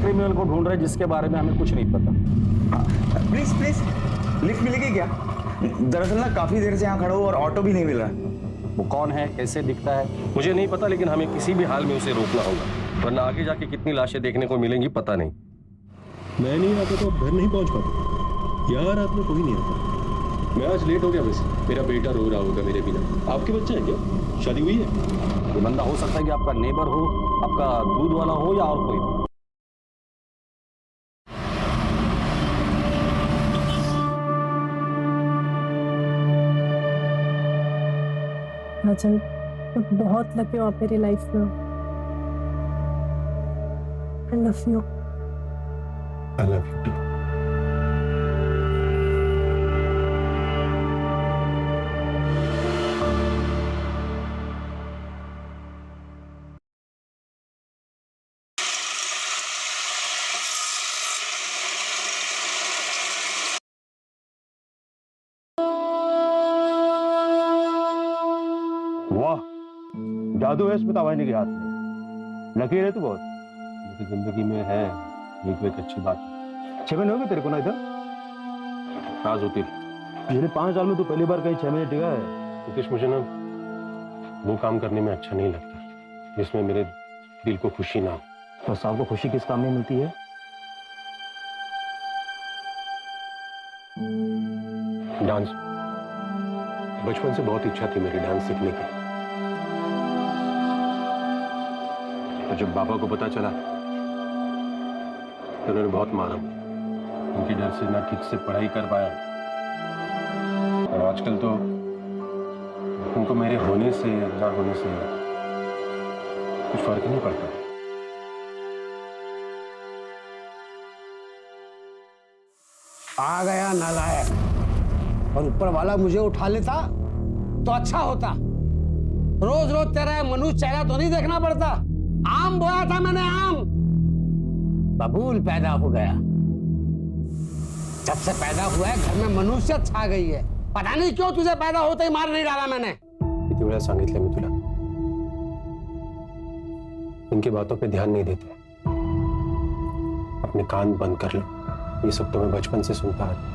Criminal को ढूंढ रहे जिसके बारे में हमें कुछ नहीं पता। प्लीज प्लीज लिफ्ट मिलेगी क्या? दरअसल ना काफी देर से यहाँ खड़ा हूँ और ऑटो भी नहीं मिल रहा। वो कौन है, कैसे दिखता है? मुझे नहीं पता, लेकिन हमें किसी भी हाल में उसे रोकना होगा, वरना आगे जाके कितनी लाशें देखने को मिलेंगी पता नहीं। मैं नहीं आता तो आप घर नहीं पहुंच पाते। यार रात में कोई नहीं आता। मैं आज लेट हो गया। वैसे मेरा बेटा रो रहा होगा मेरे बिना। आपके बच्चे हैं क्या? शादी हुई है? ये बंदा हो सकता है कि आपका नेबर हो, आपका दूध वाला हो या और कोई। राजन, तुम बहुत लकी हो आप मेरी लाइफ में हो। I love you. I love you too. वाह, जादू है इसमें तवानी के हाथ में। लकीर है तू बहुत। मेरी जिंदगी में है एक तो एक अच्छी बात। 6 महीने हो गए तेरे को ना इधर? राज होती पिछले 5 साल में तू पहली बार कहीं 6 महीने टिका है। मुकेश, मुझे ना वो काम करने में अच्छा नहीं लगता जिसमें मेरे दिल को खुशी ना हो। तो साहब को खुशी किस काम में मिलती है? डांस। बचपन से बहुत इच्छा थी मेरी डांस सीखने की। और जब बाबा को पता चला तो उन्होंने बहुत मारा। उनके डर से ना ठीक से पढ़ाई कर पाया, और आजकल तो उनको मेरे होने से ना होने से कुछ फर्क नहीं पड़ता। आ गया नालायक। और ऊपर वाला मुझे उठा लेता तो अच्छा होता। रोज रोज तेरा मनुष्य चेहरा तो नहीं देखना पड़ता। आम बोया था मैंने, आम बबूल पैदा हो गया। जब से पैदा हुआ है घर में मनुष्य छा गई है। पता नहीं क्यों तुझे पैदा होते ही मार नहीं डाला मैंने। किती वेळा सांगितलं मी तुला, इनकी बातों पे ध्यान नहीं देते। अपने कान बंद कर लो। ये सब तो मैं बचपन से सुनता है।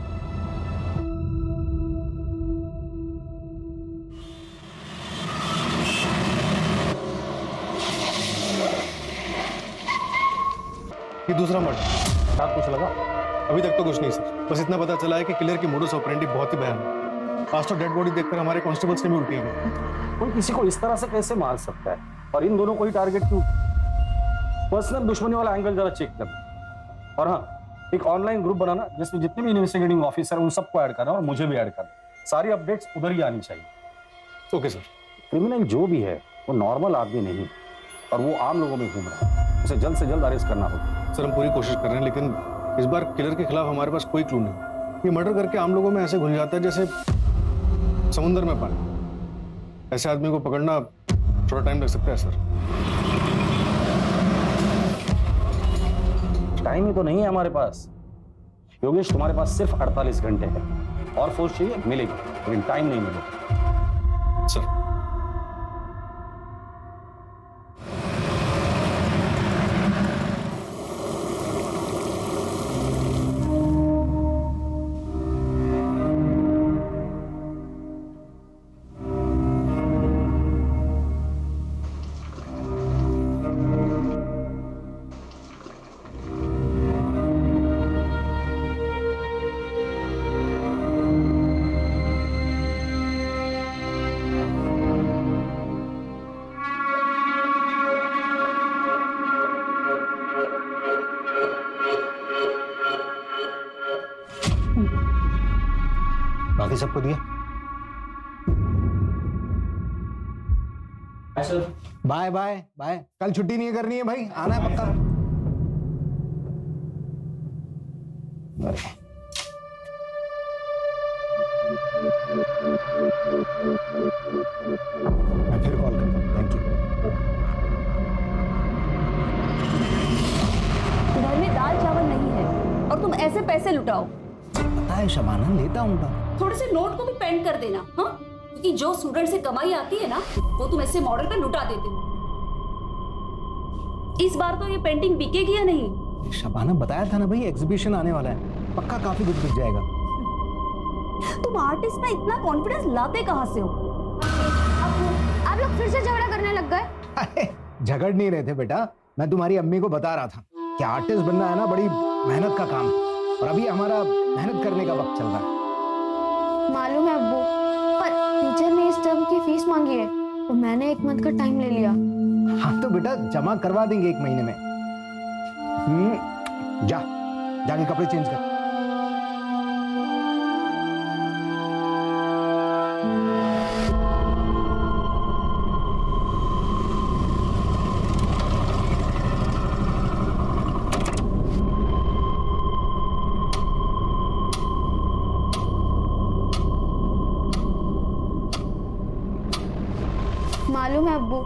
ये दूसरा मर्डर। क्या कुछ लगा? अभी तक तो कुछ नहीं सर, बस इतना पता चला है कि किलर की मोडस ऑपरेंडी बहुत ही भयानक है। आज तो डेड बॉडी देखकर हमारे कांस्टेबल्स ने भी उल्टी गई। कोई किसी को इस तरह से कैसे मार सकता है, और इन दोनों को ही टारगेट क्यों? पर्सनल दुश्मनी वाला एंगल जरा चेक करना। और हाँ, एक ऑनलाइन ग्रुप बनाना जिसमें जितने भी इन्वेस्टिगेटिंग ऑफिसर उन सबको ऐड करना और मुझे भी ऐड करना। सारी अपडेट्स उधर ही आनी चाहिए। Okay sir. क्रिमिनल जो भी है वो नॉर्मल आदमी नहीं, और वो आम लोगों में घूम रहा है। उसे जल्द से जल्द अरेस्ट करना होगा। सर हम पूरी कोशिश कर रहे हैं, लेकिन इस बार किलर के खिलाफ हमारे पास कोई क्लू नहीं। ये मर्डर करके आम लोगों में ऐसे घुल जाता है जैसे समुद्र में पानी। ऐसे आदमी को पकड़ना थोड़ा टाइम लग सकता है सर। टाइम ही तो नहीं है हमारे पास। योगेश, तुम्हारे पास सिर्फ 48 घंटे है। और फोर्स चाहिए मिलेगी, लेकिन टाइम नहीं मिलेगा। सर बाकी सबको दिया? Bye bye bye. कल छुट्टी नहीं करनी है भाई, आना है पक्का। मैं फिर कॉल करता हूँ। Thank you. घर में दाल चावल नहीं है और तुम ऐसे पैसे लुटाओ। पता है शबाना, लेता हूँ। थोड़े से नोट को भी पेंट कर देना, हाँ? क्योंकि जो स्टूडेंट से कमाई आती है ना, वो तुम ऐसे मॉडल पे लुटा देते हो। इस बार तो ये पेंटिंग बिकेगी या नहीं, शबाना बताया था ना भाई, एग्जीबिशन आने वाला है, पक्का काफी कुछ बिक जाएगा। तुम आर्टिस्ट में इतना कॉन्फिडेंस लाते कहाँ से हो? आप लोग फिर से झगड़ा करने लग गए? अरे झगड़ नहीं रहे थे बेटा, मैं तुम्हारी अम्मी को बता रहा था कि आर्टिस्ट बनना है ना बड़ी मेहनत का काम है, और अभी हमारा मेहनत करने का वक्त चल रहा है। मालूम है अब्बू, पर टीचर ने इस टर्म की फीस मांगी है तो मैंने 1 मंथ का टाइम ले लिया। हाँ तो बेटा जमा करवा देंगे 1 महीने में। जाके कपड़े चेंज कर। मालूम है अब्बू,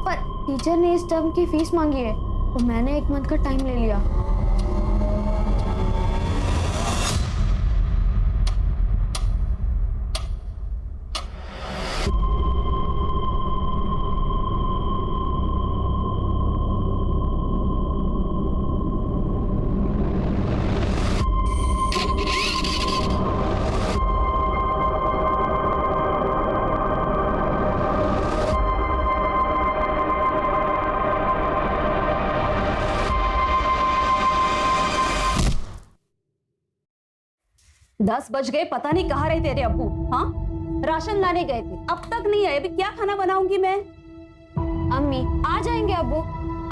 पर टीचर ने इस टर्म की फीस मांगी है तो मैंने 1 मंथ का टाइम ले लिया। दस बज गए, पता नहीं कहाँ रहे तेरे अब्बू। हाँ, राशन लाने गए थे, अब तक नहीं आए। अभी क्या खाना बनाऊंगी मैं? अम्मी आ जाएंगे अब्बू,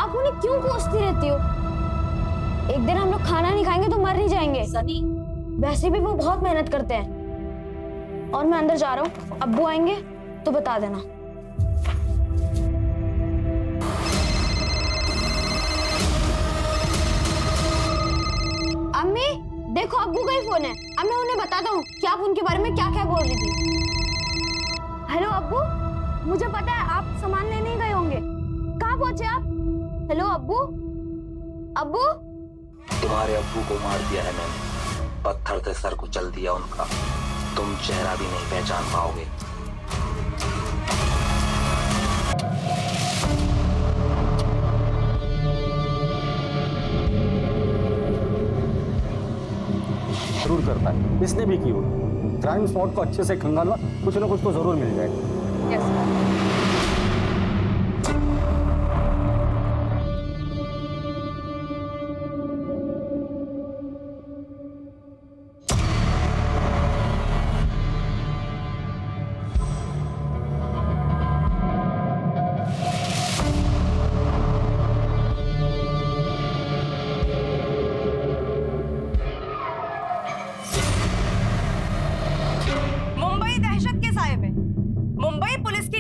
आप उन्हें क्यों कोसती रहती हो? एक दिन हम लोग खाना नहीं खाएंगे तो मर नहीं जाएंगे। सनी, वैसे भी वो बहुत मेहनत करते हैं। और मैं अंदर जा रहा हूँ, अब्बू आएंगे तो बता देना। अम्मी देखो, अब्बू का ही फोन है। अब मैं उन्हें बताता हूँ कि आप उनके बारे में क्या क्या बोल रही थी। हेलो अब्बू, मुझे पता है आप सामान लेने ही गए होंगे। कहाँ पहुंचे आप? हेलो अब्बू, अब्बू। तुम्हारे अब्बू को मार दिया है मैंने, पत्थर से सर कुचल दिया उनका। तुम चेहरा भी नहीं पहचान पाओगे। जरूर करता है, इसने भी की होगी। क्राइम स्पॉट को अच्छे से खंगालना, कुछ ना कुछ तो जरूर मिल जाएगा। यस।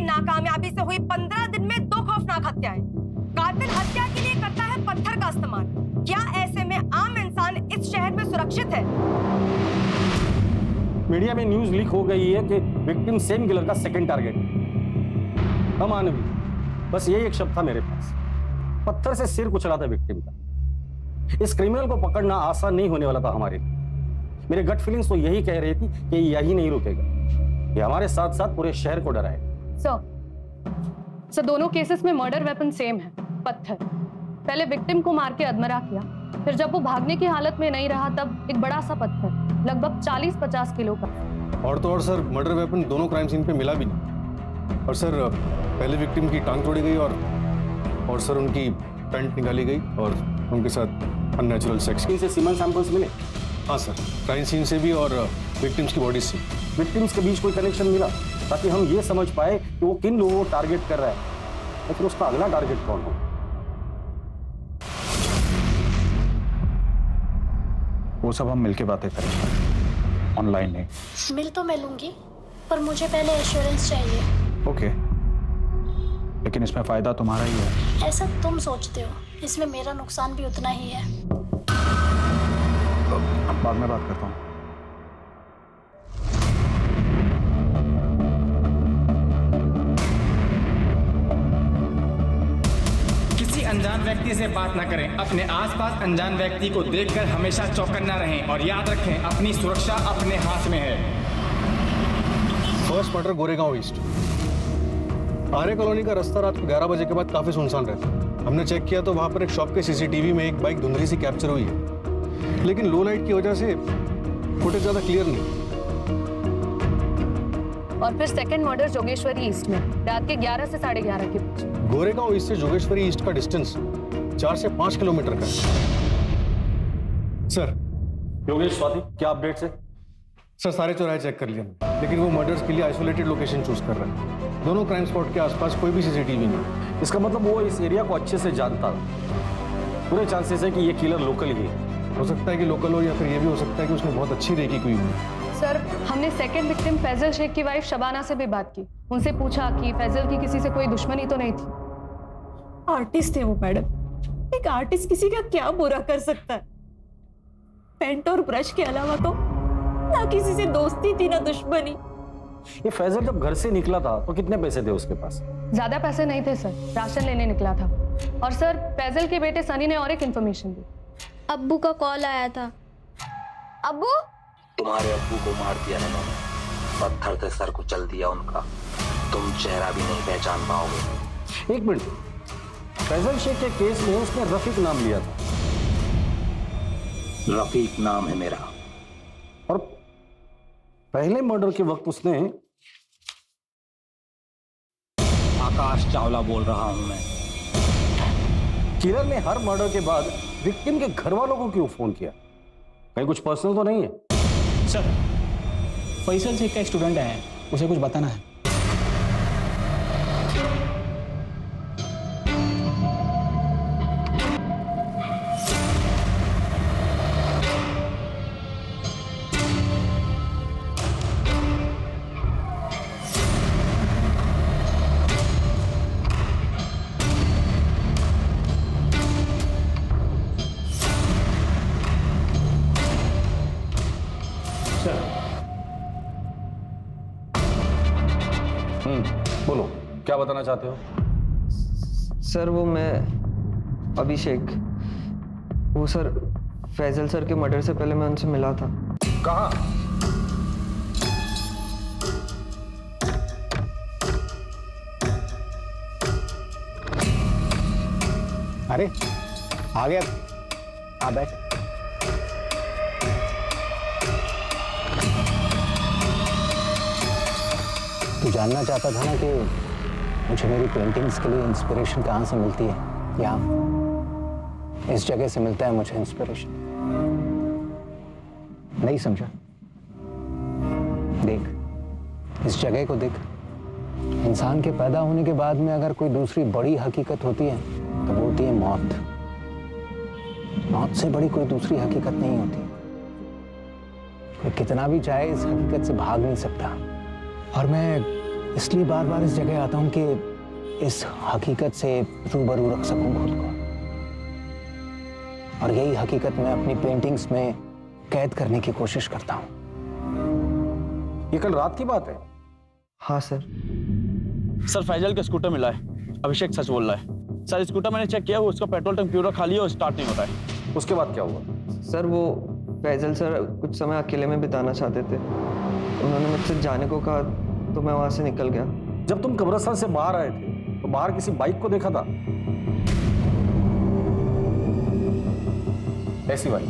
नाकामयाबी से हुई 15 दिन में 2 खौफनाक हत्याएं। कातिल हत्या के लिए करता है पत्थर का इस्तेमाल। क्या ऐसे में आम इंसान इस शहर में सुरक्षित है? मीडिया में न्यूज लीक हो गई है कि विक्टिम सेम किलर का सेकंड टारगेट। अमानवी, बस यही एक शब्द था मेरे पास। पत्थर से सिर कुचला था विक्टिम का। इस क्रिमिनल को पकड़ना आसान नहीं होने वाला था हमारे लिए। मेरे गट फीलिंग्स तो यही कह रही थी कि यही नहीं रुकेगा, ये हमारे साथ साथ पूरे शहर को डराएगा। सर, दोनों केसेस में मर्डर वेपन सेम है, पत्थर। पहले विक्टिम को मार के अधमरा किया, फिर जब वो भागने की हालत में नहीं रहा तब एक बड़ा सा पत्थर, लगभग 40-50 किलो का। और तो और सर, मर्डर वेपन दोनों क्राइम सीन पे मिला भी नहीं। और सर, पहले विक्टिम की टांग तोड़ी गई और सर उनकी पैंट निकाली गई और उनके साथ अननेचुरल सेक्स। इनसे सीमन सैंपल्स मिले? हाँ सर, क्राइम सीन से भी और विक्टिम्स की बॉडी से। विक्टिम्स के बीच कोई कनेक्शन मिला ताकि हम ये समझ पाए कि वो किन लोगों को टारगेट कर रहा है और फिर उसका अगला टारगेट कौन हो। वो सब हम मिलके बातें करेंगे, ऑनलाइन नहीं। मिल तो मैं लूंगी, पर मुझे पहले एश्योरेंस चाहिए। ओके, लेकिन इसमें फायदा तुम्हारा ही है। ऐसा तुम सोचते हो, इसमें मेरा नुकसान भी उतना ही है। बाद में बात करता हूँ। किसी अनजान व्यक्ति से बात न करें। अपने आसपास अनजान व्यक्ति को देखकर हमेशा चौकन्ना रहें और याद रखें, अपनी सुरक्षा अपने हाथ में है। First murder Goregaon east. Arya colony का रास्ता रात को 11 बजे के बाद काफी सुनसान रहता है। हमने चेक किया तो वहां पर एक शॉप के सीसीटीवी में एक बाइक धुंधली सी कैप्चर हुई है, लेकिन लो लाइट की वजह से फुटेज ज्यादा क्लियर नहीं। और फिर सेकंड मर्डर जोगेश्वरी ईस्ट में रात के 11 से 11:30 के बीच। गोरेगांव ईस्ट से जोगेश्वरी ईस्ट का डिस्टेंस 4 से 5 किलोमीटर का है। सर योगेश, स्वाति, क्या अपडेट्स है? सर सारे चौराहे चेक कर लिए हमने, लेकिन वो मर्डर्स के लिए आइसोलेटेड लोकेशन चूज कर रहे हैं। दोनों क्राइम स्पॉट के आसपास कोई भी सीसीटीवी नहीं। इसका मतलब वो इस एरिया को अच्छे से जानता था। पूरे चांसेस है कि ये किलर लोकल ही है। हो सकता है कि लोकल हो, या फिर ये भी हो सकता है कि उसने बहुत अच्छी रेकी की हुई है। सर, हमने सेकंड विक्टिम फैजल शेख की वाइफ शबाना से भी बात की। उनसे पूछा कि फैजल की किसी से कोई दुश्मनी तो नहीं थी। आर्टिस्ट है वो मैडम। एक आर्टिस्ट किसी का क्या बुरा कर सकता है? पेंट और ब्रश के अलावा तो ना किसी से दोस्ती थी ना दुश्मनी। ये फैजल जब घर से निकला था तो कितने पैसे थे उसके पास? ज्यादा पैसे नहीं थे सर, राशन लेने निकला था। और सर, फैजल के बेटे सनी ने और एक इन्फॉर्मेशन दी। अब्बू का कॉल आया था। अब्बू? तुम्हारे अब्बू को मार दिया है मैंने, पत्थर से सर कुचल दिया उनका। तुम चेहरा भी नहीं पहचान पाओगे। एक मिनट, फैजल शेख के केस में उसने रफीक नाम लिया था। रफीक नाम है मेरा। और पहले मर्डर के वक्त उसने आकाश चावला बोल रहा हूं मैं। किलर ने हर मर्डर के बाद विक्टिम के घर वालों को क्यों फोन किया? कहीं कुछ पर्सनल तो नहीं है? सर, फैसल शेख का स्टूडेंट है, उसे कुछ बताना है। बोलो, क्या बताना चाहते हो? सर, वो मैं अभिषेक, वो सर फैजल सर के मर्डर से पहले मैं उनसे मिला था। कहाँ? अरे आ गया, आ बैठ। तू जानना चाहता था ना कि मुझे मेरी पेंटिंग्स के लिए इंस्पिरेशन कहाँ से मिलती है? यहाँ इस जगह से मिलता है मुझे इंस्पिरेशन। नहीं समझा? देख, इस जगह को देख। इंसान के पैदा होने के बाद में अगर कोई दूसरी बड़ी हकीकत होती है तो वो होती है मौत। मौत से बड़ी कोई दूसरी हकीकत नहीं होती। कोई कितना भी चाहे इस हकीकत से भाग नहीं सकता। और मैं इसलिए बार बार इस जगह आता हूं कि इस हकीकत से रूबरू रख सकूं खुद को। और यही हकीकत मैं अपनी पेंटिंग्स में कैद करने की कोशिश करता हूं। ये कल रात की बात है? हाँ सर। सर, फैजल का स्कूटर मिला है। अभिषेक सच बोल रहा है। सर, स्कूटर मैंने चेक किया, उसका पेट्रोल टैंक पूरा खाली है और स्टार्ट नहीं होता है। उसके बाद क्या हुआ? सर, वो फैजल सर कुछ समय अकेले में बिताना चाहते थे। उन्होंने मुझसे जाने को कहा तो मैं वहां से निकल गया। जब तुम कब्रिस्तान से बाहर आए थे तो बाहर किसी बाइक को देखा था? ऐसी बाइक?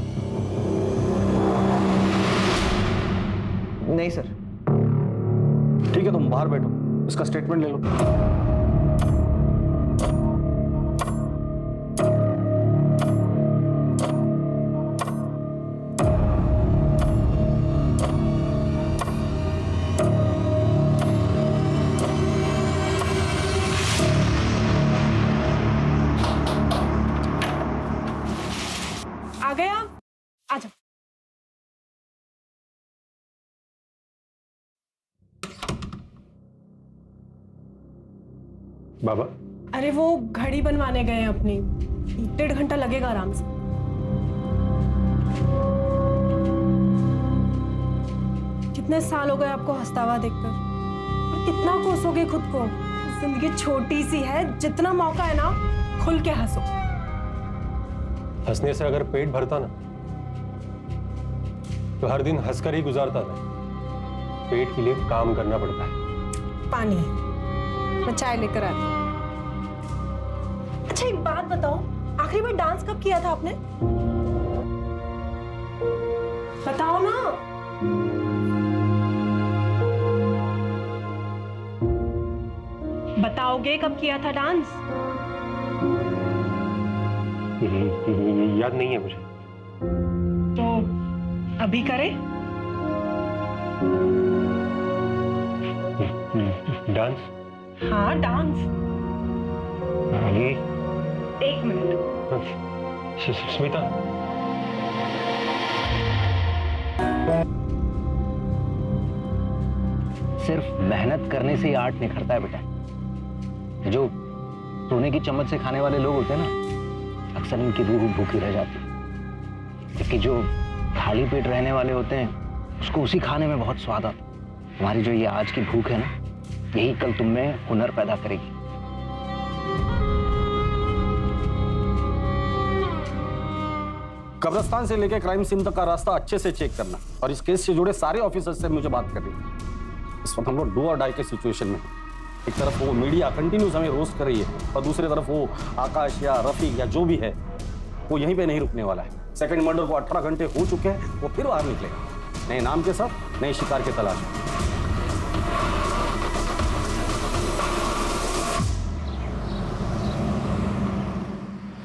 नहीं सर। ठीक है, तुम बाहर बैठो, इसका स्टेटमेंट ले लो। आ गया? आजा। बाबा, अरे वो घड़ी बनवाने गए हैं अपनी, 1.5 घंटा लगेगा आराम से। कितने साल हो गए आपको हंसता हुआ देखकर? और कितना कोसोगे खुद को? जिंदगी छोटी सी है, जितना मौका है ना खुल के हंसो। हंसने से अगर पेट भरता ना तो हर दिन हंसकर ही गुजारता था। पेट के लिए काम करना पड़ता है। पानी, मैं चाय लेकर आती हूँ। अच्छा एक बात आखिरी बार डांस कब किया था आपने? बताओ ना। बताओगे कब किया था डांस? याद नहीं है मुझे। तो अभी करें? डांस? हाँ डांस। ये 1 मिनट। स्मिता, सिर्फ मेहनत करने से ही आर्ट निखरता है बेटा। जो सोने की चम्मच से खाने वाले लोग होते हैं ना, अक्सर इनकी रूह भूखी रह जाती है, जबकि जो खाली पेट रहने वाले होते हैं उसको उसी खाने में बहुत स्वाद आता है। तुम्हारी जो ये आज की भूख है ना, यही कल तुम में हुनर पैदा करेगी। कब्रिस्तान से लेकर क्राइम सीन तक का रास्ता अच्छे से चेक करना, और इस केस से जुड़े सारे ऑफिसर्स से मुझे बात करनी है। इस वक्त हम लोग डू और डाई के सिचुएशन में हैं। एक तरफ वो मीडिया कंटिन्यूस हमें रोस्ट कर रही है, और दूसरी तरफ वो आकाश या रफीक या जो भी है वो यहीं पे नहीं रुकने वाला है। सेकंड मर्डर को 18 घंटे हो चुके हैं, वो फिर बाहर निकलेगा नए नाम के साथ, नए शिकार की तलाश में।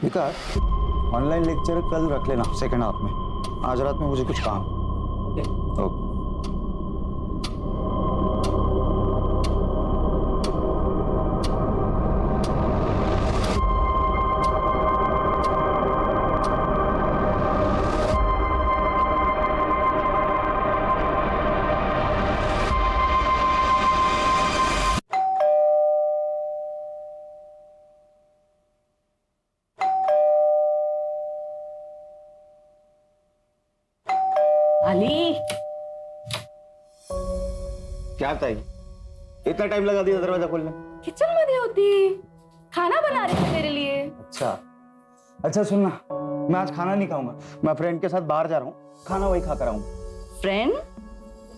विकास, ऑनलाइन लेक्चर कल रख लेना सेकंड हाफ में। आज रात में मुझे कुछ काम। ओके। अली, क्या ताई, इतना टाइम लगा दिया दरवाजा खोलने? किचन में नहीं होती, खाना बना रही थी मेरे लिए। अच्छा सुनना, मैं आज खाना नहीं खाऊंगा। मैं फ्रेंड के साथ बाहर जा रहा हूँ, खाना वही खा कर आऊंगा। फ्रेंड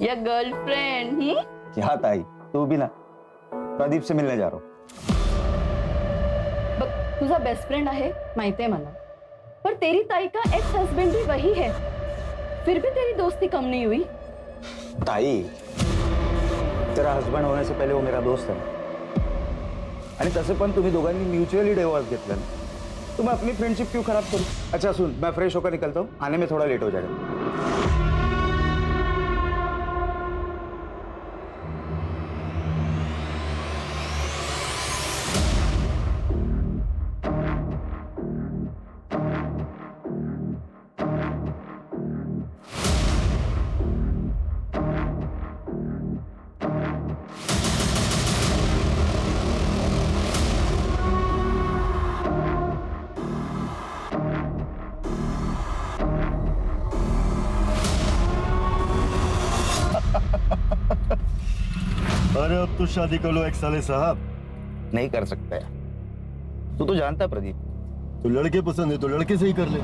या गर्लफ्रेंड ही? क्या ताई, तू भी ना, प्रदीप से मिलने जा रहा हूँ। तुझा बेस्ट फ्रेंड आहे माहिती आहे मला, पर तेरी ताई का एक्स हस्बैंड भी वही है, फिर भी तेरी दोस्ती कम नहीं हुई। ताई, तेरा हस्बंड होने से पहले वो मेरा दोस्त है, आणि तसे पण तुम्ही दोघांनी म्युच्युअली डिवोर्स घेतला ना, तो मैं अपनी फ्रेंडशिप क्यों खराब करूं? अच्छा सुन, मैं फ्रेश होकर निकलता हूँ, आने में थोड़ा लेट हो जाएगा। अरे अब तो शादी कर लो एक साले साहब। नहीं कर सकता है, तू तो जानता है प्रदीप। तो लड़के पसंद है तो लड़के से ही कर ले,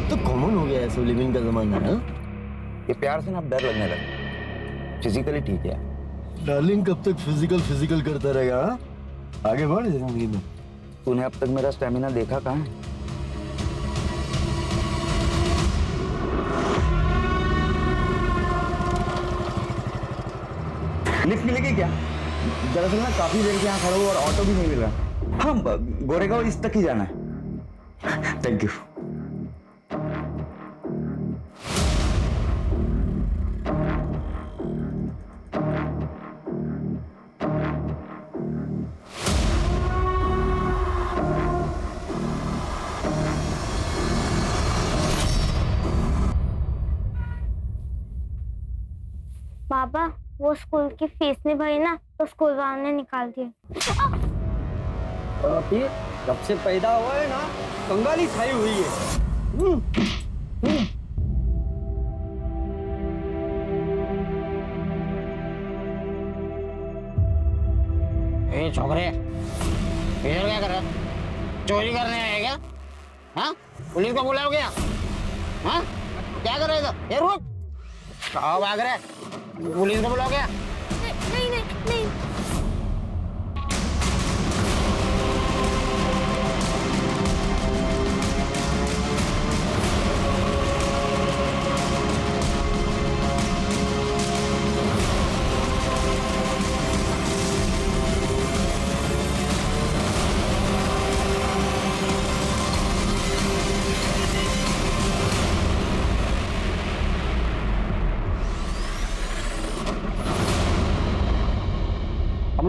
तो कॉमन हो गया है लिविंग का जमाना है। ये प्यार से ना अब डर लगने लगा। फिजिकली ठीक है डार्लिंग, कब तक फिजिकल करता रहेगा? आगे बढ़ जिंदगी में। तूने अब तक मेरा स्टेमिना देखा कहाँ है? लिफ्ट मिलेगी क्या? दरअसल ना काफी देर से यहाँ खड़ा हूँ और ऑटो भी नहीं मिल रहा। हाँ, गोरेगांव इस तक ही जाना है। Thank you. पापा, वो स्कूल की फीस नहीं भरी ना, तो स्कूल वालों ने निकाल दिया। जब से पैदा हुआ है ना, कंगाली छाई हुई है। ए छोकरे, इधर क्या कर रहा है? चोरी करने आए क्या? हाँ, पुलिस को बुलाओ क्या? हाँ, क्या कर रहे हो? ये रुक, कहाँ भाग रहे? पुलिस को बुलाओ क्या? नहीं नहीं नहीं।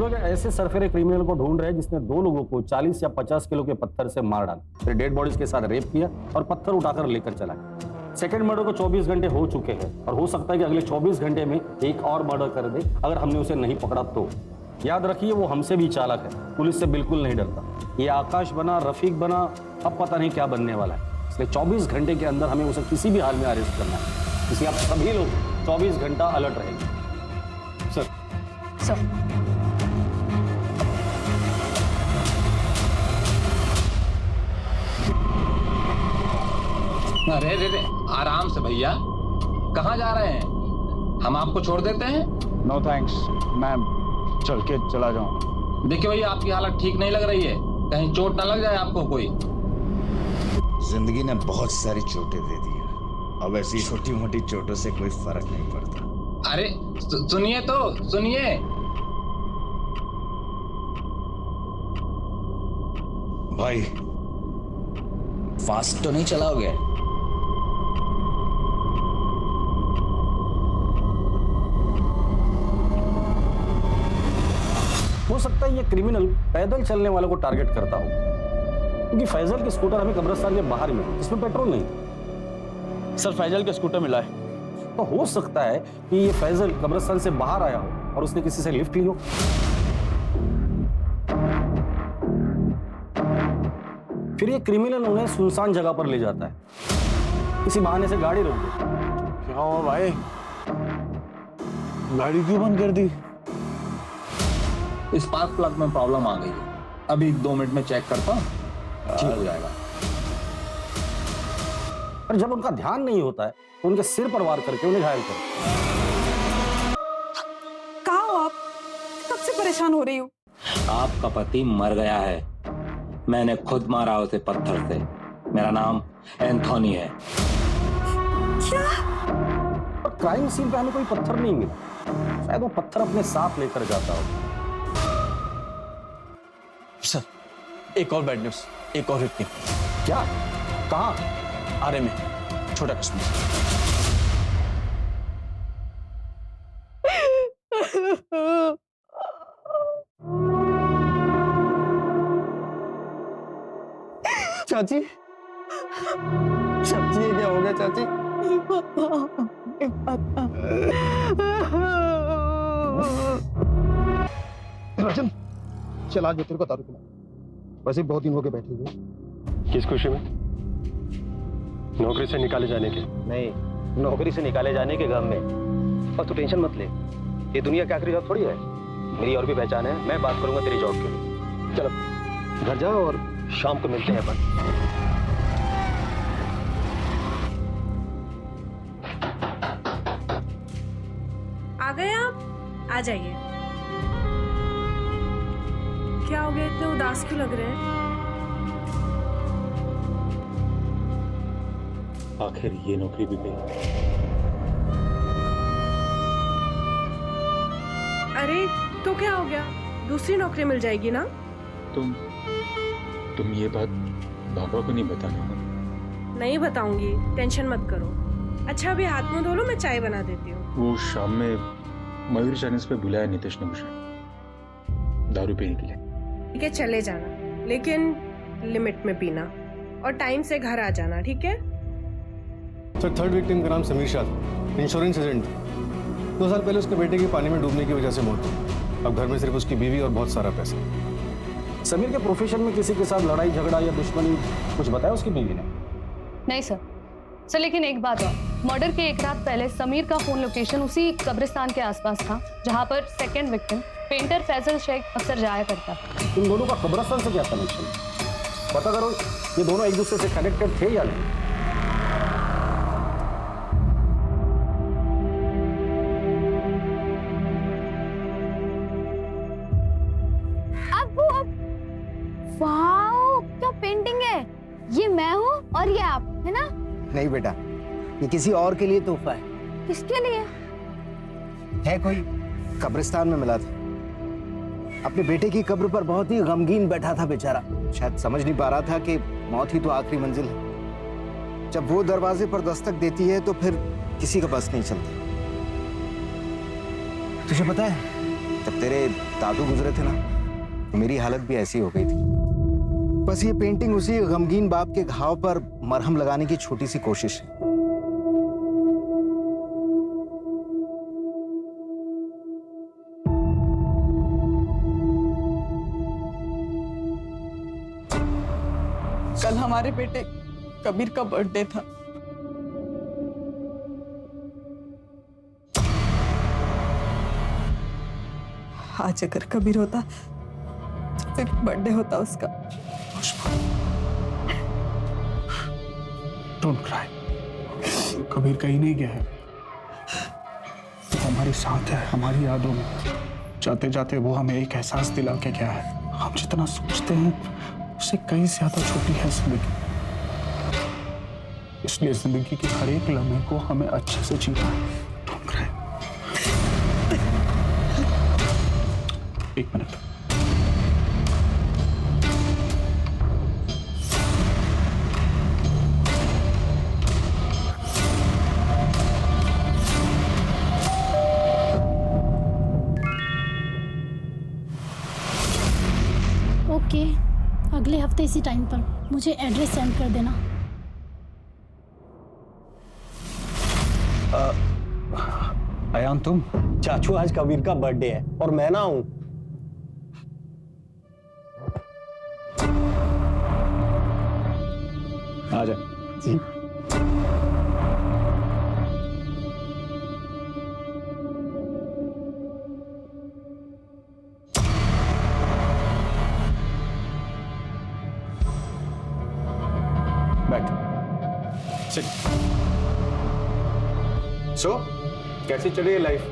लोग ऐसे सरफेरे क्रिमिनल को ढूंढ रहे हैं जिसने 2 लोगों को 40 या 50 किलो के पत्थर से मार डाला, फिर डेड बॉडीज के साथ रेप किया और पत्थर उठाकर लेकर चला गया। सेकंड मर्डर को 24 घंटे हो चुके हैं और हो सकता है कि अगले 24 घंटे में एक और मर्डर कर दे अगर हमने उसे नहीं पकड़ा तो। याद रखिए वो हमसे भी चालाक है, पुलिस से बिल्कुल नहीं डरता। ये आकाश बना, रफीक बना, अब पता नहीं क्या बनने वाला है। इसलिए 24 घंटे के अंदर हमें उसे किसी भी हाल में अरेस्ट करना है। इसलिए आप सभी लोग 24 घंटा अलर्ट रहेंगे। सर अरे रे रे, आराम से भैया, कहाँ जा रहे हैं? हम आपको छोड़ देते हैं? नो थैंक्स, मैं चल के चला जाऊं। देखिए भैया, आपकी हालत ठीक नहीं लग रही है, कहीं चोट ना लग जाए आपको कोई। जिंदगी ने बहुत सारी चोटें दे दी है, अब ऐसी छोटी मोटी चोटों से कोई फर्क नहीं पड़ता। अरे सुनिए तो सुनिए। भाई फास्ट तो नहीं चलाओगे? हो सकता है ये क्रिमिनल पैदल चलने वालों को टारगेट करता हो, क्योंकि फैजल के स्कूटर हमें कब्रिस्तान के बाहर मिले जिसमें पेट्रोल नहीं। सर फैजल का स्कूटर मिला है। तो हो सकता है कि ये फैजल कब्रिस्तान से बाहर आया हो और उसने किसी से लिफ्ट ली हो। फिर ये क्रिमिनल उन्हें सुनसान जगह पर ले जाता है, किसी बहाने से गाड़ी रोक दे। क्या हुआ भाई, गाड़ी क्यों बंद कर दी? स्पार्क प्लग में प्रॉब्लम आ गई है, अभी 2 मिनट में चेक करता हूँ, ठीक हो जाएगा। पर जब उनका ध्यान नहीं होता है तो उनके सिर पर वार करके उन्हें घायल कर। कहाँ हो आप? कब से परेशान हो रही हूँ। आपका पति मर गया है, मैंने खुद मारा उसे पत्थर से। मेरा नाम एंथोनी है। क्या? पर क्राइम सीन पे हमें कोई पत्थर नहीं मिला, शायद वो पत्थर अपने साथ लेकर जाता हो। सर एक और बैड न्यूज, एक और हिट। क्या? कहाँ? आरे में छोटा कश्मीर। चाची, चाची ये क्या हो गया चाची? नहीं पता। राजन चल आज मैं तेरे को दारू पिला, वैसे बहुत दिन हो गए बैठे हुए। किस खुशी में? नौकरी से निकाले जाने के? नहीं, नौकरी से निकाले जाने के गम में। और तू टेंशन मत ले, ये दुनिया की आखिरी जॉब थोड़ी है, मेरी और भी पहचान है, मैं बात करूंगा तेरी जॉब के लिए। चलो घर जाओ और शाम को मिलते हैं अपन। आ गए आप? आ जाइए। क्या हो गया, इतने उदास क्यों लग रहे हैं? आखिर ये नौकरी भी गई। अरे तो क्या हो गया, दूसरी नौकरी मिल जाएगी ना? तुम ये बात बाबा को नहीं बताना। नहीं बताऊंगी, टेंशन मत करो। अच्छा अभी हाथ मुंह धो लो, मैं चाय बना देती हूँ। वो शाम में मयूर चैनल्स पे बुलाया नितेश ने मुझे दारू पीने के लिए। ठीक है चले जाना, लेकिन लिमिट में पीना और टाइम से घर आ जाना, ठीक है? सर थर्ड विक्टिम का नाम समीर शाह था, इंश्योरेंस एजेंट। 2 साल पहले उसके बेटे की पानी में डूबने की वजह से मौत हुई। अब घर में सिर्फ उसकी बीवी और बहुत सारा पैसा। समीर के प्रोफेशन में किसी के साथ लड़ाई झगड़ा या दुश्मनी कुछ बताया उसकी बीवी ने? नहीं सर लेकिन एक बात और, मर्डर के एक रात पहले समीर का फोन लोकेशन उसी कब्रिस्तान के आसपास था जहां पर second victim painter Faisal Sheikh अक्सर जाया करता था। इन दोनों का कब्रिस्तान से क्या कनेक्शन? पता करो ये दोनों एक दूसरे से कनेक्टेड थे या नहीं। वाओ क्या पेंटिंग है, ये मैं हूँ और ये आप, है ना? नहीं बेटा, ये किसी और के लिए तोहफा है। किसके लिए? है कोई कब्रिस्तान में मिला था, अपने बेटे की कब्र पर बहुत ही गमगीन बैठा था बेचारा। शायद समझ नहीं पा रहा था कि मौत ही तो आखिरी मंजिल है। जब वो दरवाजे पर दस्तक देती है तो फिर किसी का बस नहीं चलता। तुझे पता है जब तेरे दादू गुजरे थे ना, तो मेरी हालत भी ऐसी हो गई थी। बस ये पेंटिंग उसी गमगीन बाप के घाव पर मरहम लगाने की छोटी सी कोशिश है। कल हमारे बेटे कबीर का बर्थडे था। आज अगर कबीर होता तो फिर बर्थडे होता उसका। Don't cry. कबीर कहीं नहीं गया है, वो हमारे साथ है, हमारी यादों में। जाते जाते वो हमें एक एहसास दिला के गया है, हम जितना सोचते हैं उससे कहीं ज्यादा छोटी है जिंदगी। इसलिए जिंदगी के हर एक लम्हे को हमें अच्छे से जीना है। Don't cry. एक मिनट। ओके, अगले हफ्ते इसी टाइम पर मुझे एड्रेस सेंड कर देना। अयान तुम? चाचू आज कबीर का बर्थडे है और मैं ना हूं। आ जा। जी। बैठ। सिट। सो कैसी चल रही है लाइफ?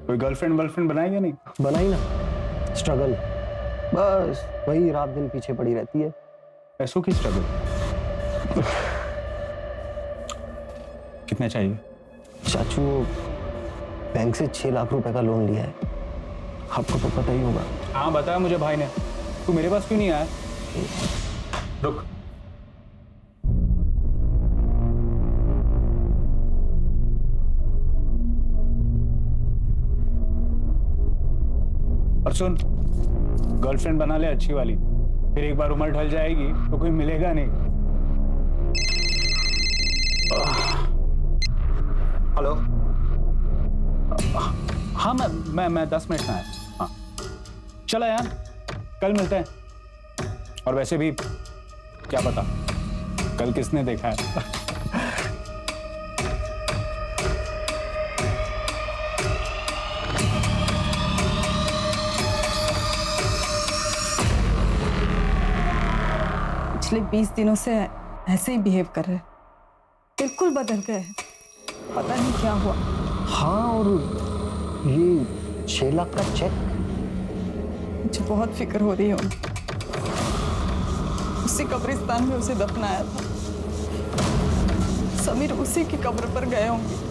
कोई गर्लफ्रेंड वर्लफ्रेंड बनाई या नहीं? बनाई ना, स्ट्रगल, बस वही रात दिन पीछे पड़ी रहती है। पैसों की स्ट्रगल। कितने चाहिए? चाचू बैंक से 6 लाख रुपए का लोन लिया है, आपको तो पता ही होगा। हाँ बताया मुझे भाई ने। तू मेरे पास क्यों नहीं आया? रुक। और सुन, गर्लफ्रेंड बना ले अच्छी वाली, फिर एक बार उम्र ढल जाएगी तो कोई मिलेगा नहीं। हेलो। हाँ मैं 10 मिनट में आया। हाँ चला यार, कल मिलते हैं। और वैसे भी क्या पता कल किसने देखा है। पिछले 20 दिनों से ऐसे ही बिहेव कर रहे हैं, बिल्कुल बदल गए हैं, पता नहीं क्या हुआ। हाँ, और ये 6 लाख का चेक, मुझे बहुत फिक्र हो रही है उनकी। उसी कब्रिस्तान में उसे दफनाया था, समीर उसी की कब्र पर गए होंगे।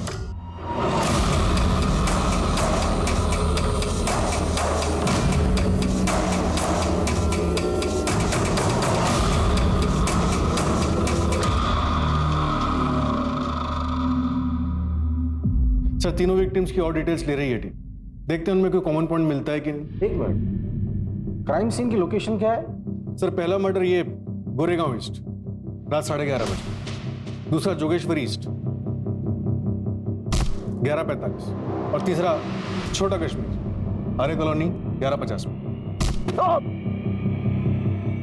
सर तीनों विक्टिम्स की और डिटेल्स ले रही है टीम, देखते हैं उनमें कोई कॉमन पॉइंट मिलता है कि नहीं। एक मिनट, क्राइम सीन की लोकेशन क्या है? सर पहला मर्डर ये गोरेगांव ईस्ट, रात 11:30 बजे। दूसरा जोगेश्वरी ईस्ट 11:45, और तीसरा छोटा कश्मीर, हरे कॉलोनी 11:50 में।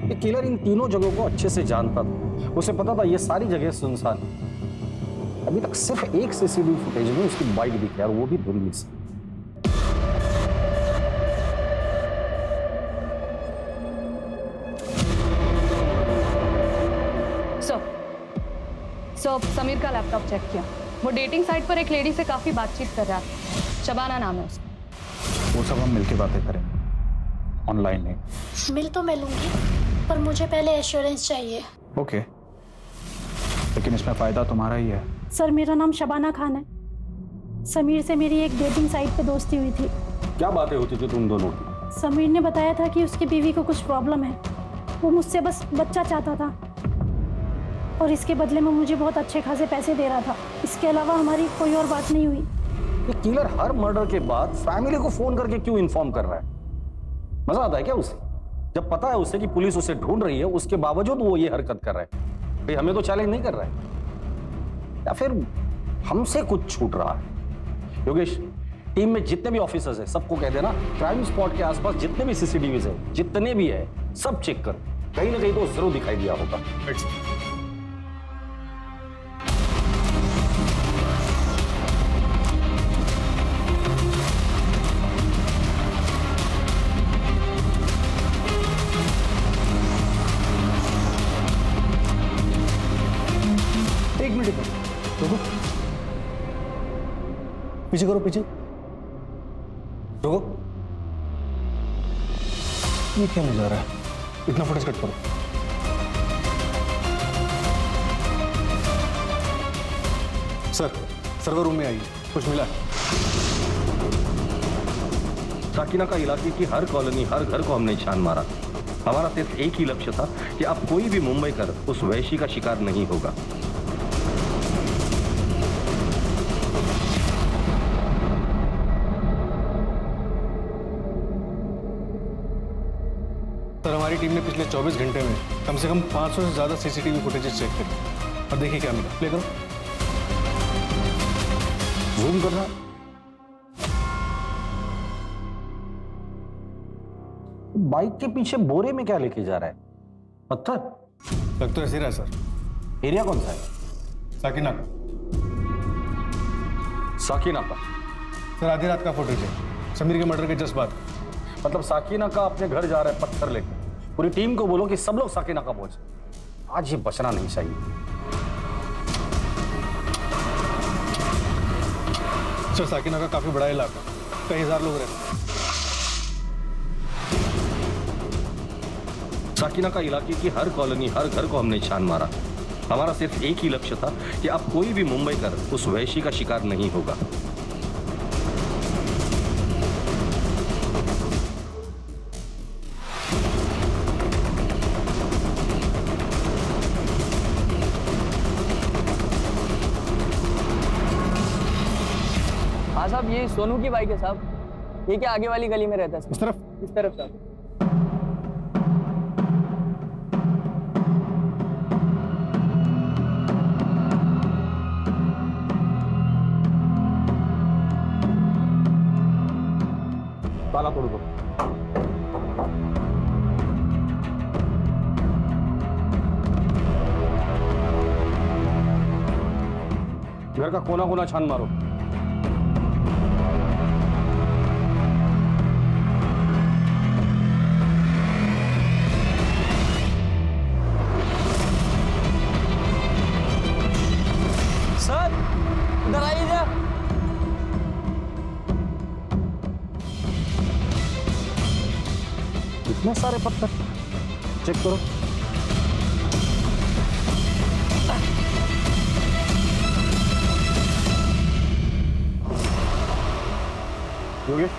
ये किलर इन तीनों जगहों को अच्छे से जानता था, उसे पता था ये सारी जगह सुनसान है। अभी तक सिर्फ एक सीसीटीवी फुटेज में उसकी बाइक दिखी है, और वो भी धुंधली से। सो समीर का लैपटॉप चेक किया, वो डेटिंग साइट पर एक लेडी से काफी बातचीत कर रहा था, शबाना नाम है उसका। वो सब हम मिलके बातें करेंगे, ऑनलाइन नहीं। मिल तो मैं लूंगी, पर मुझे पहले एश्योरेंस चाहिए। ओके, लेकिन इसमें फायदा तुम्हारा ही है। सर मेरा नाम शबाना खान है, समीर से मेरी एक डेटिंग साइट पे दोस्ती हुई थी। क्या बातें होती थी तुम दोनों की? समीर ने बताया था कि उसकी बीवी को कुछ प्रॉब्लम है, वो मुझसे बस बच्चा चाहता था, और इसके बदले में मुझे बहुत अच्छे खासे पैसे दे रहा था। इसके अलावा हमारी कोई और बात नहीं हुई। कि किलर हर मर्डर के बाद फैमिली को फोन करके क्यों इन्फॉर्म कर रहा है? मजा आता है क्या उसे? जब पता है उसे कि पुलिस उसे ढूंढ रही है, उसके बावजूद वो ये हरकत कर रहा है। भाई हमें तो चैलेंज नहीं कर रहा है, या फिर हमसे कुछ छूट रहा है? योगेश, टीम में जितने भी ऑफिसर्स हैं सबको कह देना क्राइम स्पॉट के आसपास जितने भी सीसीटीवीज हैं, जितने भी है, सब चेक कर। कहीं ना कहीं तो जरूर दिखाई दिया होगा। एक मिनट रुको, पीछे करो, पीछे रुको। ये क्या नहीं जा रहा है? इतना फुटेज कट करो। सर, सर्वर रूम में आइए, कुछ मिला? साकिना का इलाके की हर कॉलोनी, हर घर को हमने छान मारा। हमारा सिर्फ एक ही लक्ष्य था कि अब कोई भी मुंबई कर उस वैशी का शिकार नहीं होगा। सर, हमारी टीम ने पिछले 24 घंटे में कम से कम 500 से ज्यादा सीसीटीवी फुटेजेस चेक करे और देखिए क्या मिला। प्ले करो, जूम करना। बाइक के पीछे बोरे में क्या लेके जा रहा है? पत्थर? लग तो ऐसे रहा है सर। एरिया कौन सा है? साकिना का। साकिना का? सर, आधी रात का फुटेज है, समीर के मर्डर के जस्ट बाद। मतलब साकिना का अपने घर जा रहा है पत्थर लेकर। पूरी टीम को बोलो कि सब लोग साकिना का पहुंचे। आज ये बचना नहीं चाहिए। सर, साकिना का काफी बड़ा इलाका, कई हजार लोग रहते हैं। साकिना का इलाके की हर कॉलोनी, हर घर को हमने छान मारा। हमारा सिर्फ एक ही लक्ष्य था कि अब कोई भी मुंबई कर उस वैशी का शिकार नहीं होगा। हाँ साहब, ये सोनू की बाइक है साहब। ये क्या आगे वाली गली में रहता है? इस तरफ? इस तरफ साहब। ताला तोड़ दो। घर का कोना कोना छान मारो। सर, इधर आइए जा। इतने सारे पत्थर, चेक करो। योगेश,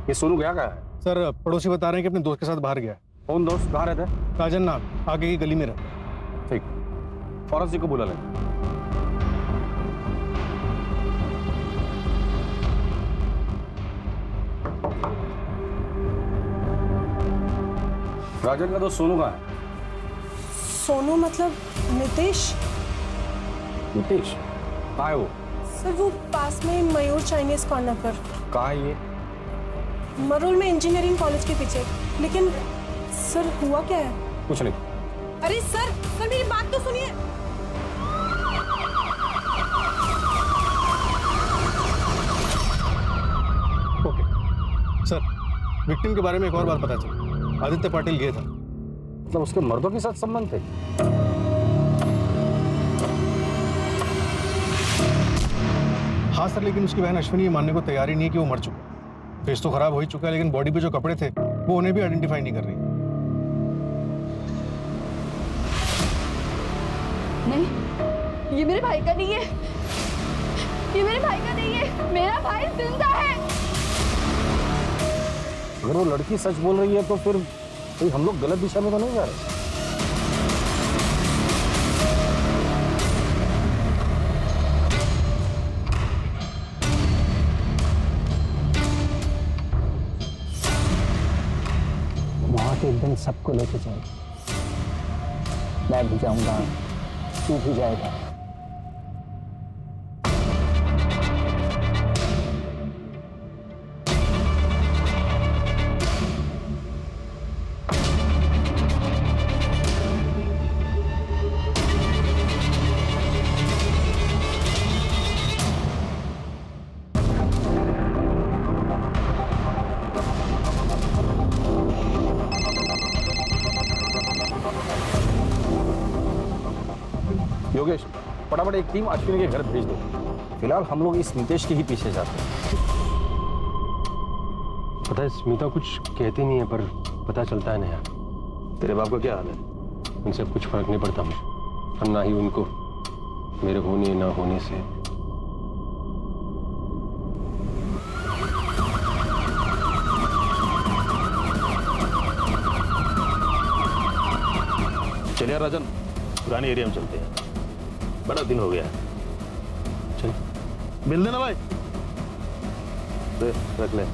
ये सोनू गया कहाँ है? सर, पड़ोसी बता रहे हैं कि अपने दोस्त के साथ बाहर गया है। कौन दोस्त? कहाँ रहता है? राजन नाम, आगे की गली में रहता है। ठीक, फॉरेंसिक को बुला लें। राजन का दोस्त सोनू कहाँ है? सोनू मतलब नितेश? नितेश कहाँ है वो? सर, वो पास में मयूर चाइनीज कॉर्नर पर। कहाँ है ये? मरोल में इंजीनियरिंग कॉलेज के पीछे। लेकिन सर, हुआ क्या है? कुछ नहीं। अरे सर, मेरी बात तो सुनिए। ओके सर, विक्टिम के बारे में एक और बात पता चली। आदित्य पाटिल गए था। मतलब उसके मर्दों के साथ संबंध थे? हाँ सर, लेकिन उसकी बहन अश्विनी ये मानने को तैयार ही नहीं है कि वो मर चुका। फेस तो खराब हो ही चुका है, लेकिन बॉडी पे जो कपड़े थे वो उन्हें भी आइडेंटिफाई नहीं कर रही। नहीं, ये मेरे भाई का नहीं है। ये मेरे भाई का नहीं है। मेरा भाई जिंदा है। अगर वो लड़की सच बोल रही है तो फिर कोई हम लोग गलत दिशा में तो नहीं जा रहे? इन सबको लेके चल। मैं भी जाऊंगा, तू भी जाएगा। योगेश, फटाफट एक टीम अश्विनी के घर भेज दो। फिलहाल हम लोग इस नितेश के ही पीछे जाते हैं। पता है स्मिता कुछ कहती नहीं है पर पता चलता है ना यार। तेरे बाप का क्या हाल है? उनसे कुछ फर्क नहीं पड़ता मुझे, और ना ही उनको मेरे होने ना होने से। चलिए राजन, पुराने एरिया में चलते हैं, बड़ा दिन हो गया है। चल मिल देना भाई। दे, रख ले।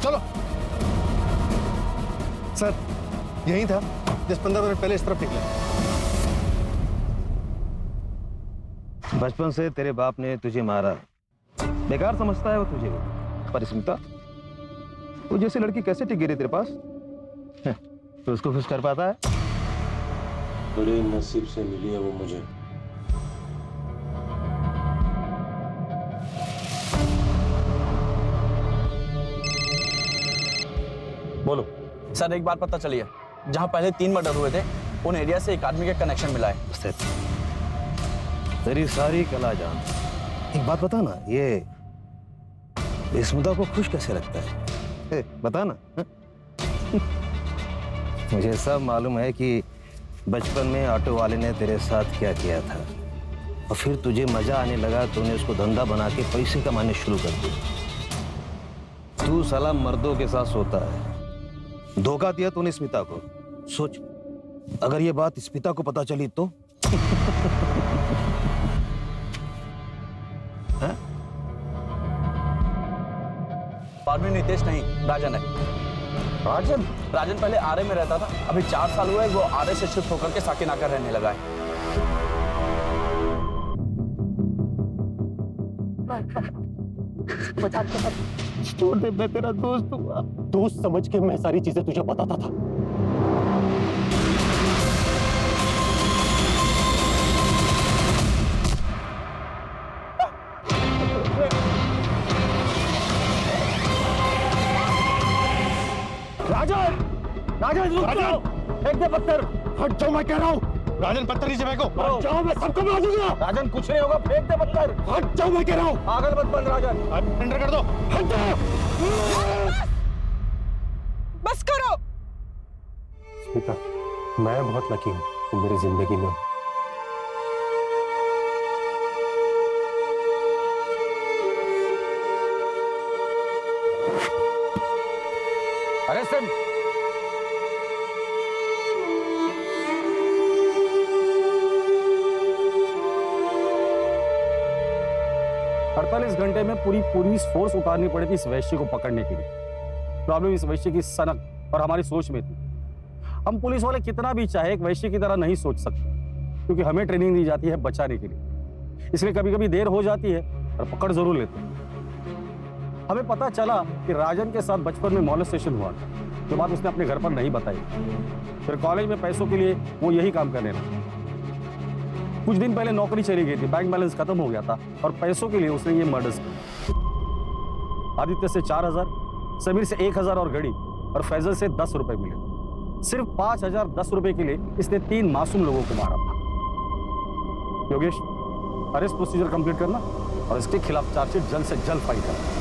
चलो सर, यही था, 10-15 मिनट पहले इस तरफ निकले। बचपन से तेरे बाप ने तुझे मारा, बेकार समझता है वो तुझे। पर स्मिता, तू जैसी लड़की कैसे टिक गिरी तेरे पास? तो उसको खुश कर पाता है? बड़े नसीब से मिली है वो मुझे। बोलो सर, एक बात पता चली है, जहां पहले 3 मर्डर हुए थे उन एरिया से एक आदमी का कनेक्शन मिला है। तेरी सारी कला जान। एक बात बता ना, ये स्मिता को खुश कैसे रखता है? बता ना। मुझे सब मालूम है कि बचपन में ऑटो वाले ने तेरे साथ क्या किया था, और फिर तुझे मजा आने लगा, तूने उसको धंधा बना के पैसे कमाने शुरू कर दिए। तू साला मर्दों के साथ सोता है, धोखा दिया तूने स्मिता को। सोच, अगर ये बात स्मिता को पता चली तो? आदमी नितेश नहीं, राजन है। राजन पहले आरे में रहता था, अभी 4 साल हुए वो आरे से शिफ्ट होकर के साकिनाका रहने लगा है। छोड़ दे, मैं तेरा दोस्त हूँ। दोस्त समझ के मैं सारी चीजें तुझे बताता था। राजन रुक जाओ, फेंक दे पत्थर। हट जाओ, मैं कह रहा हूँ। राजन पत्थर नीचे फेंको। हट जाओ, मैं सबको मार दूंगा। राजन कुछ नहीं होगा, फेंक दे पत्थर। हट जाओ, मैं कह रहा हूँ। पागल मत बन राजन। एंटर कर दो। हट जाओ। बस करो। स्मिता, मैं बहुत लकी हूँ तुम मेरी जिंदगी में हो। अरेस्टेड। 48 घंटे में पूरी पुलिस फोर्स उतारनी पड़ी थी इस वैश्य को पकड़ने के लिए। प्रॉब्लम इस वैश्य की सनक और हमारी सोच में थी। हम पुलिस वाले कितना भी चाहे एक वैश्य की तरह नहीं सोच सकते, क्योंकि हमें ट्रेनिंग दी जाती है बचाने के लिए। इसलिए कभी कभी देर हो जाती है और पकड़ जरूर लेते हैं। हमें पता चला कि राजन के साथ बचपन में मॉलेस्टेशन हुआ था, जो बात उसने अपने घर पर नहीं बताई। फिर कॉलेज में पैसों के लिए वो यही काम करने लगा। कुछ दिन पहले नौकरी चली गई थी, बैंक बैलेंस खत्म हो गया था और पैसों के लिए उसने ये मर्डर्स किए। आदित्य से 4000, समीर से 1000 और घड़ी, और फैजल से 10 रुपए मिले। सिर्फ 5010 रुपए के लिए इसने 3 मासूम लोगों को मारा था। योगेश, अरेस्ट प्रोसीजर कंप्लीट करना और इसके खिलाफ चार्जशीट जल्द से जल्द फाइल करना।